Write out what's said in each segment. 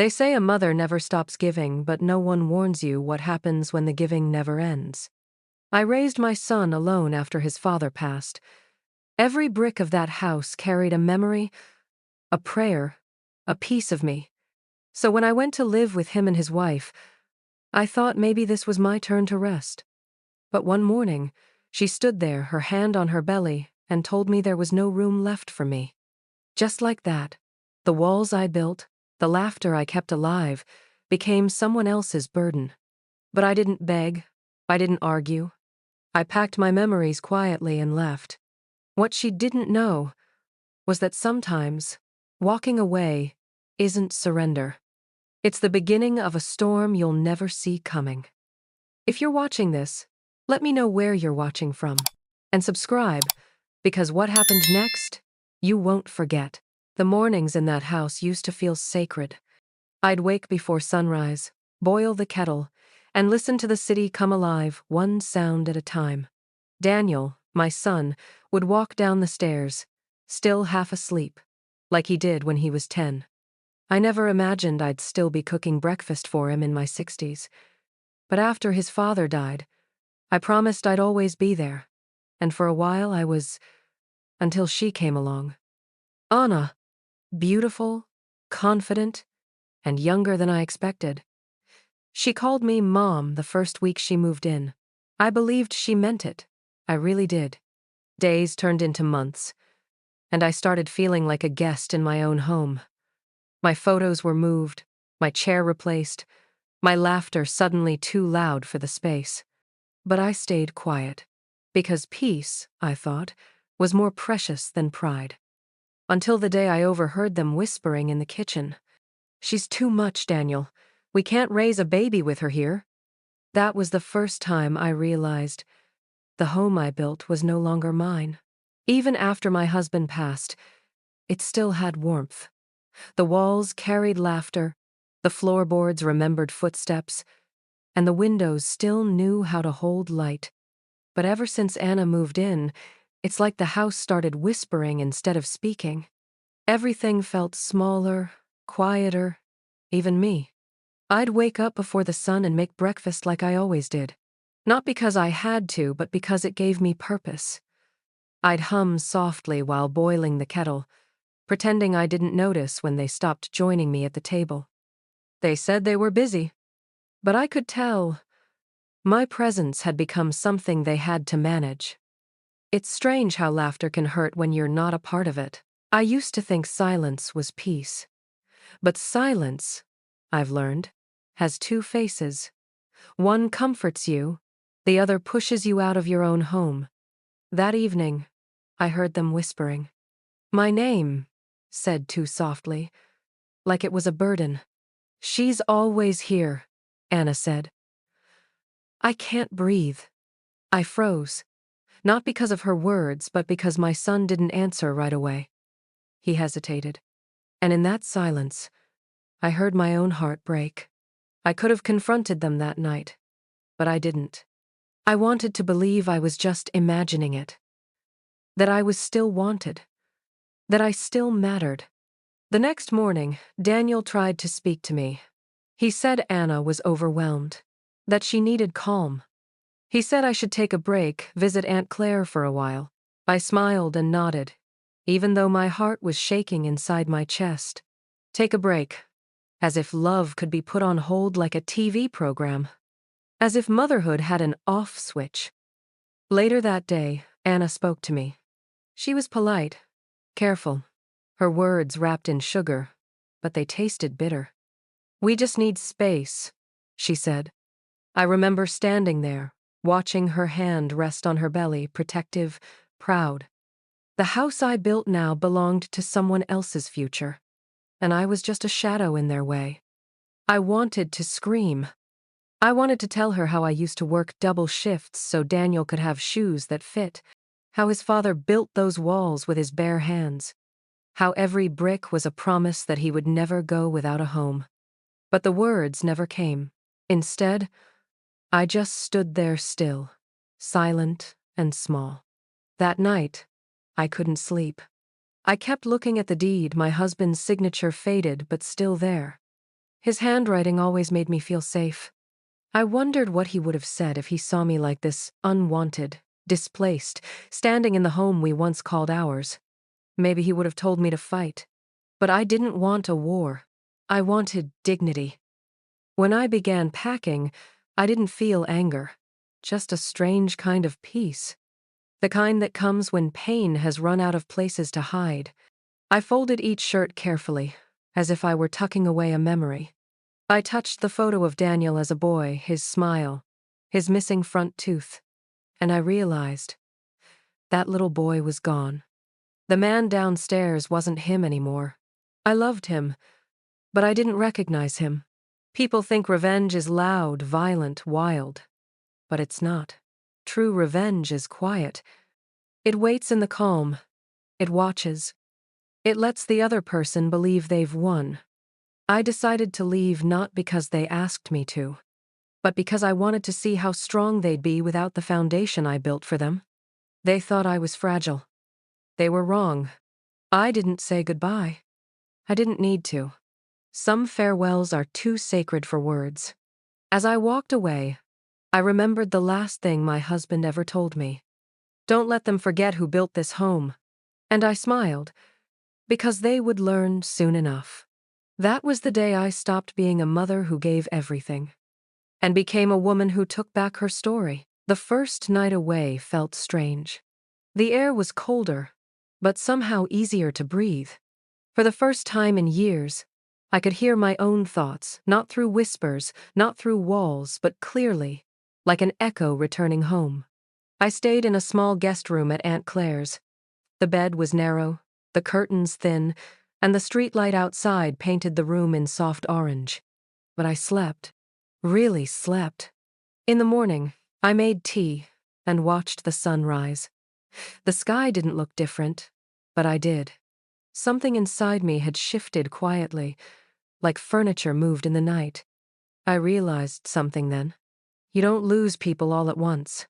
They say a mother never stops giving, but no one warns you what happens when the giving never ends. I raised my son alone after his father passed. Every brick of that house carried a memory, a prayer, a piece of me. So when I went to live with him and his wife, I thought maybe this was my turn to rest. But one morning, she stood there, her hand on her belly, and told me there was no room left for me. Just like that, the walls I built, the laughter I kept alive, became someone else's burden. But I didn't beg, I didn't argue. I packed my memories quietly and left. What she didn't know was that sometimes, walking away isn't surrender. It's the beginning of a storm you'll never see coming. If you're watching this, let me know where you're watching from. And subscribe, because what happened next, you won't forget. The mornings in that house used to feel sacred. I'd wake before sunrise, boil the kettle, and listen to the city come alive, one sound at a time. Daniel, my son, would walk down the stairs, still half asleep, like he did when he was 10. I never imagined I'd still be cooking breakfast for him in my 60s. But after his father died, I promised I'd always be there. And for a while I was, until she came along. Anna, beautiful, confident, and younger than I expected. She called me Mom the first week she moved in. I believed she meant it. I really did. Days turned into months, and I started feeling like a guest in my own home. My photos were moved, my chair replaced, my laughter suddenly too loud for the space. But I stayed quiet, because peace, I thought, was more precious than pride. Until the day I overheard them whispering in the kitchen. "She's too much, Daniel. We can't raise a baby with her here." That was the first time I realized the home I built was no longer mine. Even after my husband passed, it still had warmth. The walls carried laughter, the floorboards remembered footsteps, and the windows still knew how to hold light. But ever since Anna moved in, it's like the house started whispering instead of speaking. Everything felt smaller, quieter, even me. I'd wake up before the sun and make breakfast like I always did. Not because I had to, but because it gave me purpose. I'd hum softly while boiling the kettle, pretending I didn't notice when they stopped joining me at the table. They said they were busy, but I could tell my presence had become something they had to manage. It's strange how laughter can hurt when you're not a part of it. I used to think silence was peace. But silence, I've learned, has two faces. One comforts you, the other pushes you out of your own home. That evening, I heard them whispering. "My name," said too softly, like it was a burden. "She's always here," Anna said. I can't breathe. I froze. Not because of her words, but because my son didn't answer right away. He hesitated. And in that silence, I heard my own heart break. I could have confronted them that night, but I didn't. I wanted to believe I was just imagining it. That I was still wanted. That I still mattered. The next morning, Daniel tried to speak to me. He said Anna was overwhelmed. That she needed calm. He said I should take a break, visit Aunt Claire for a while. I smiled and nodded, even though my heart was shaking inside my chest. Take a break. As if love could be put on hold like a TV program. As if motherhood had an off switch. Later that day, Anna spoke to me. She was polite, careful, her words wrapped in sugar, but they tasted bitter. "We just need space," she said. I remember standing there, watching her hand rest on her belly, protective, proud. The house I built now belonged to someone else's future, and I was just a shadow in their way. I wanted to scream. I wanted to tell her how I used to work double shifts so Daniel could have shoes that fit, how his father built those walls with his bare hands, how every brick was a promise that he would never go without a home. But the words never came. Instead, I just stood there still, silent and small. That night, I couldn't sleep. I kept looking at the deed, my husband's signature faded but still there. His handwriting always made me feel safe. I wondered what he would have said if he saw me like this, unwanted, displaced, standing in the home we once called ours. Maybe he would have told me to fight. But I didn't want a war. I wanted dignity. When I began packing, I didn't feel anger, just a strange kind of peace. The kind that comes when pain has run out of places to hide. I folded each shirt carefully, as if I were tucking away a memory. I touched the photo of Daniel as a boy, his smile, his missing front tooth, and I realized that little boy was gone. The man downstairs wasn't him anymore. I loved him, but I didn't recognize him. People think revenge is loud, violent, wild. But it's not. True revenge is quiet. It waits in the calm. It watches. It lets the other person believe they've won. I decided to leave not because they asked me to, but because I wanted to see how strong they'd be without the foundation I built for them. They thought I was fragile. They were wrong. I didn't say goodbye. I didn't need to. Some farewells are too sacred for words. As I walked away, I remembered the last thing my husband ever told me. Don't let them forget who built this home. And I smiled, because they would learn soon enough. That was the day I stopped being a mother who gave everything, and became a woman who took back her story. The first night away felt strange. The air was colder, but somehow easier to breathe. For the first time in years, I could hear my own thoughts, not through whispers, not through walls, but clearly, like an echo returning home. I stayed in a small guest room at Aunt Claire's. The bed was narrow, the curtains thin, and the streetlight outside painted the room in soft orange. But I slept. Really slept. In the morning, I made tea and watched the sun rise. The sky didn't look different, but I did. Something inside me had shifted quietly, like furniture moved in the night. I realized something then. You don't lose people all at once.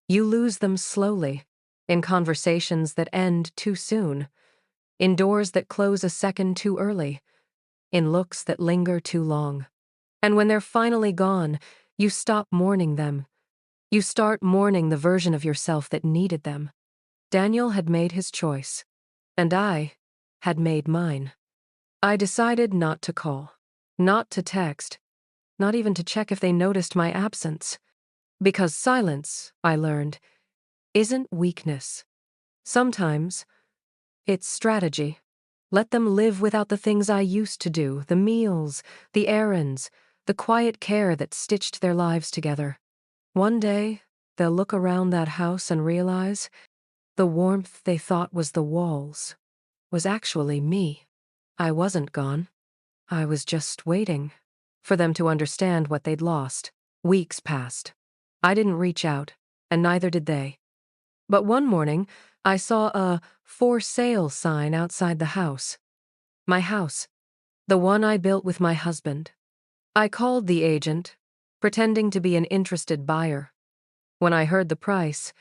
You lose them slowly, in conversations that end too soon, in doors that close a second too early, in looks that linger too long. And when they're finally gone, you stop mourning them. You start mourning the version of yourself that needed them. Daniel had made his choice, and I had made mine. I decided not to call, not to text, not even to check if they noticed my absence. Because silence, I learned, isn't weakness. Sometimes it's strategy. Let them live without the things I used to do, the meals, the errands, the quiet care that stitched their lives together. One day, they'll look around that house and realize the warmth they thought was the walls was actually me. I wasn't gone. I was just waiting for them to understand what they'd lost. Weeks passed. I didn't reach out, and neither did they. But one morning, I saw a "for sale" sign outside the house. My house, the one I built with my husband. I called the agent, pretending to be an interested buyer. When I heard the price,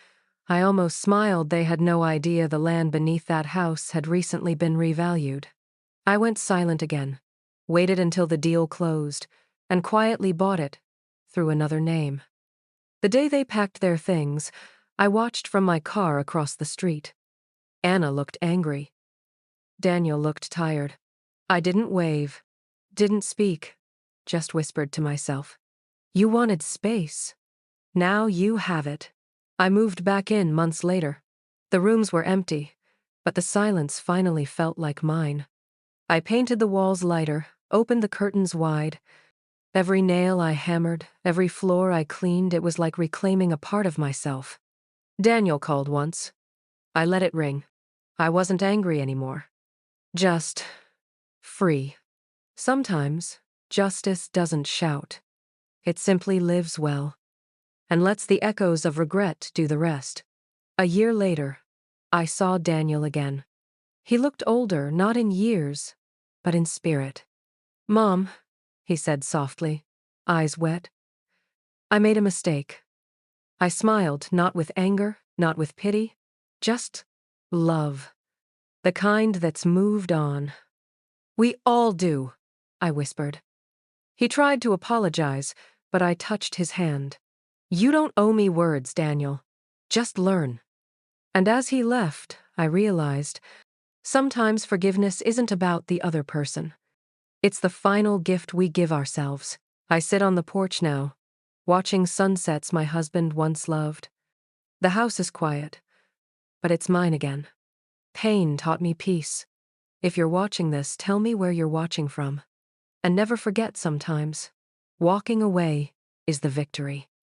I almost smiled. They had no idea the land beneath that house had recently been revalued. I went silent again, waited until the deal closed, and quietly bought it through another name. The day they packed their things, I watched from my car across the street. Anna looked angry. Daniel looked tired. I didn't wave, didn't speak, just whispered to myself. You wanted space. Now you have it. I moved back in months later. The rooms were empty, but the silence finally felt like mine. I painted the walls lighter, opened the curtains wide. Every nail I hammered, every floor I cleaned, it was like reclaiming a part of myself. Daniel called once. I let it ring. I wasn't angry anymore. Just free. Sometimes justice doesn't shout. It simply lives well, and lets the echoes of regret do the rest. A year later, I saw Daniel again. He looked older, not in years, but in spirit. Mom, he said softly, eyes wet. I made a mistake. I smiled, not with anger, not with pity, just love. The kind that's moved on. We all do, I whispered. He tried to apologize, but I touched his hand. You don't owe me words, Daniel. Just learn. And as he left, I realized sometimes forgiveness isn't about the other person. It's the final gift we give ourselves. I sit on the porch now, watching sunsets my husband once loved. The house is quiet, but it's mine again. Pain taught me peace. If you're watching this, tell me where you're watching from. And never forget sometimes, walking away is the victory.